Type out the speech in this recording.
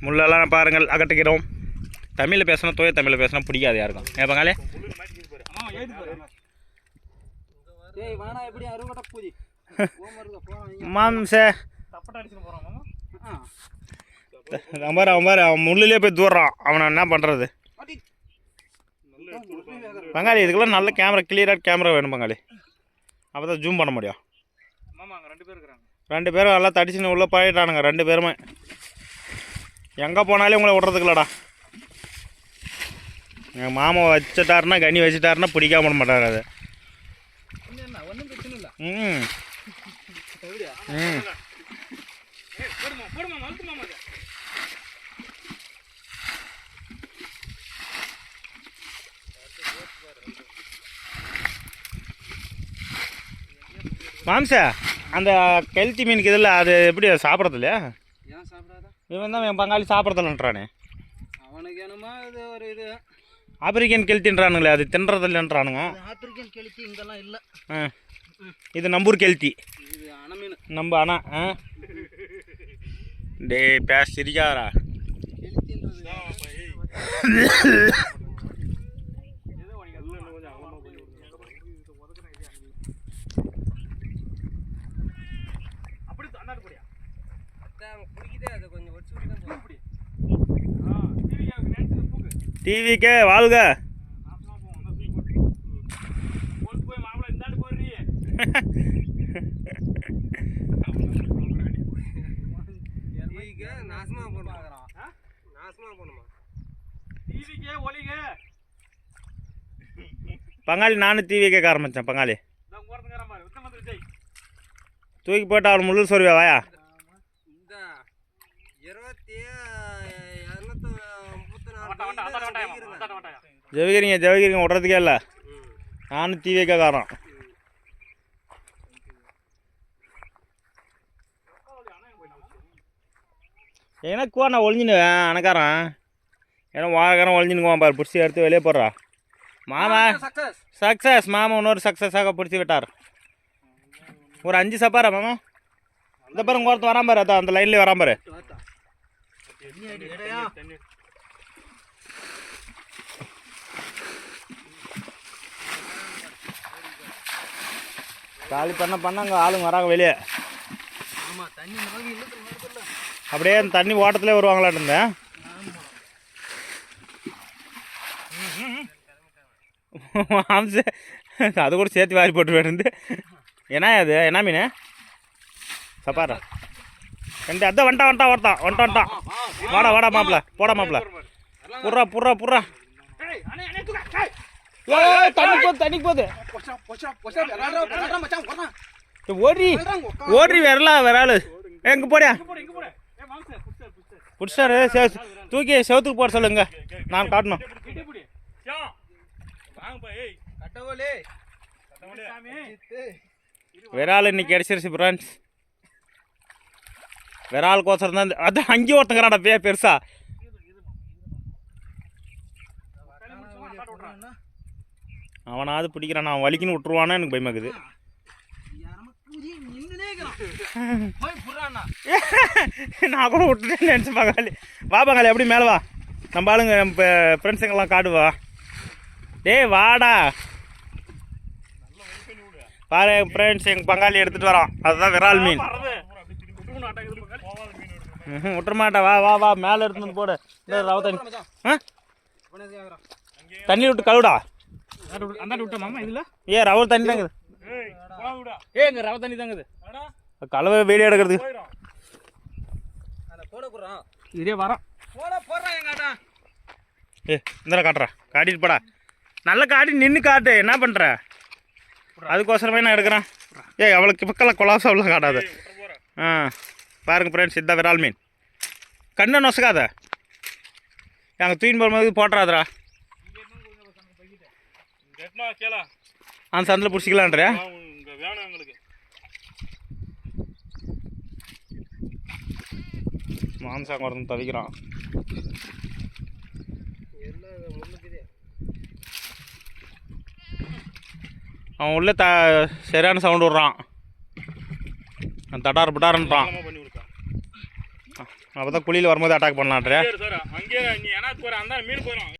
முள்ளெல்லாம் பாருங்கள் அகட்டுகிறோம். தமிழில் பேசினா தூய தமிழில் பேசினா பிடிக்காது யாருக்கும். ஏன் பங்காளி மாம்ச அவன் முள்ளிலே போய் தூடுறான். அவனை என்ன பண்ணுறது பங்காளி? இதுக்கெல்லாம் நல்ல கேமரா, கிளியராக கேமரா வேணும் பங்காளி. அப்போ தான் ஜூம் பண்ண முடியும். ரெண்டு பேரும் நல்லா தடிச்சுன்னு உள்ளே பழகிட்டானுங்க. ரெண்டு பேருமே எங்கே போனாலே உங்களை விட்றதுக்குலடா. எங்கள் மாமா வச்சுட்டாருன்னா கனி வச்சுட்டாருன்னா பிடிக்காம விட மாட்டார். அது ம் ம் மாம்சா அந்த கெளுத்தி மீனுக்கு இதில் அது எப்படி சாப்பிட்றது இல்லையா? இவன் தான் என் பங்காளி சாப்பிட்றதில்லன்றானே. அவனுக்கு என்னமா இது ஒரு இது ஆப்பிரிக்கன் கெளுத்தின்றானுங்களே, அது தின்றதில்லன்றானுங்க. ஆப்பிரிக்கன் கெளுத்தி இங்கெல்லாம் இல்லை. இது நம்பூர் கெளுத்தி. இது அணை மீன். நம்ம அணா டே பேஸ் சிரிக்காரா? டிவிக்கே வாழ்க. பங்காளி நானும் டிவி கேட்க ஆரம்பித்தேன். பங்காளி தூக்கி போட்டு அவன் முள்ளு சொருவியா வாயா. ஜெவகிரிங்க விட்றதுக்கே இல்லை. நானும் டிவி கேட்காரன். எனக்குவா நான் ஒழிஞ்சினுவேன் அணக்காரன். ஏன்னா வாரக்காரன் ஒழிஞ்சினுக்குவான் பாரு. பிடிச்சி எடுத்து வெளியே போடுறா. மாமா சக்ஸஸ். மாமா இன்னொரு சக்ஸஸாக பிடிச்சி விட்டார். ஒரு 5 சப்பாரா மாமா? இந்த பாரு ஒருத்தன் வரான் பாரு. அதான் அந்த லைன்லேயே வரான் பாரு. காலி பண்ணாங்க ஆளுங்க வராங்க வெளியே. அப்படியே அந்த தண்ணி ஓட்டத்திலே வருவாங்களான்னு இருந்தேன். அது கூட சேர்த்து வாரி போட்டு போயிருந்து. என்ன அது என்ன மீன்? சப்பாரா ரெண்டு. அதான் வந்துட்டான். வாடா மாப்பிள்ள போடா மாப்பிள்ள. புர்றா தண்ணிக்கு போகுது. ஓடி விராலு எங்க போடியா? பிடிச்சாரு. தூக்கி செவத்துக்கு போட சொல்லுங்க. நான் காட்டணும். விரால் இன்னைக்கு கிடைச்சிருச்சு ஃப்ரெண்ட்ஸ். விரால் கோசரம் தான். அதான் அங்கேயும் ஒருத்தங்கிறாடா பெருசா. அவனாவது பிடிக்கிறான். அவன் வலிக்குன்னு விட்டுருவானா எனக்கு பயமாக்குது. நான் கூட விட்டுட்டேன்னு நினச்சேன் பங்காளி. வா பங்காளி எப்படி மேலே வா. நம்ம ஆளுங்க நம்ம ஃப்ரெண்ட்ஸுங்கெல்லாம் காடுவா. டேய் வாடா பாரு ஃப்ரெண்ட்ஸ். எங்கள் பங்காளி எடுத்துகிட்டு வரோம். அதுதான் விரால் மீன். விட்டுற மாட்டா. வா மேலே எடுத்துன்னு போடு. ரவ தண்ணி தண்ணி விட்டு கழுவுடா. ஏன் ரவ தண்ணி தாங்குது. ரவ தண்ணி தாங்குது. கலவை வீடியோ எடுக்கிறதுக்கு இதே வரோம். இந்த காட்டுறா. காட்டிட்டு போடா. நல்லா காட்டி நின்று காட்டு. என்ன பண்ணுற? அதுக்கோசரமே நான் எடுக்கிறேன். அவளுக்கு பக்கம்லாம் கொலாசம் அவ்வளோ காட்டாது. பாருங்க ஃப்ரெண்ட்ஸ், இதுதான் விரால் மீன். கண்ணை நொசக்காத. அங்கே தூயின் போகும்போது போட்டுறாதரா. அந்த சந்தில் பிடிச்சிக்கலான்றியா? மாம்சாங்க ஒருத்தன் தவிக்கிறான். அவன் உள்ளே சரியான சவுண்டு விட்றான். தட்டார் பிட்டாரன்றான். அப்போ தான் குழியில் வரும்போது அட்டாக் பண்ணலான்ற சரி சார் அங்கேயே நீ என்ன போகிற அந்த மீன் போயிடும்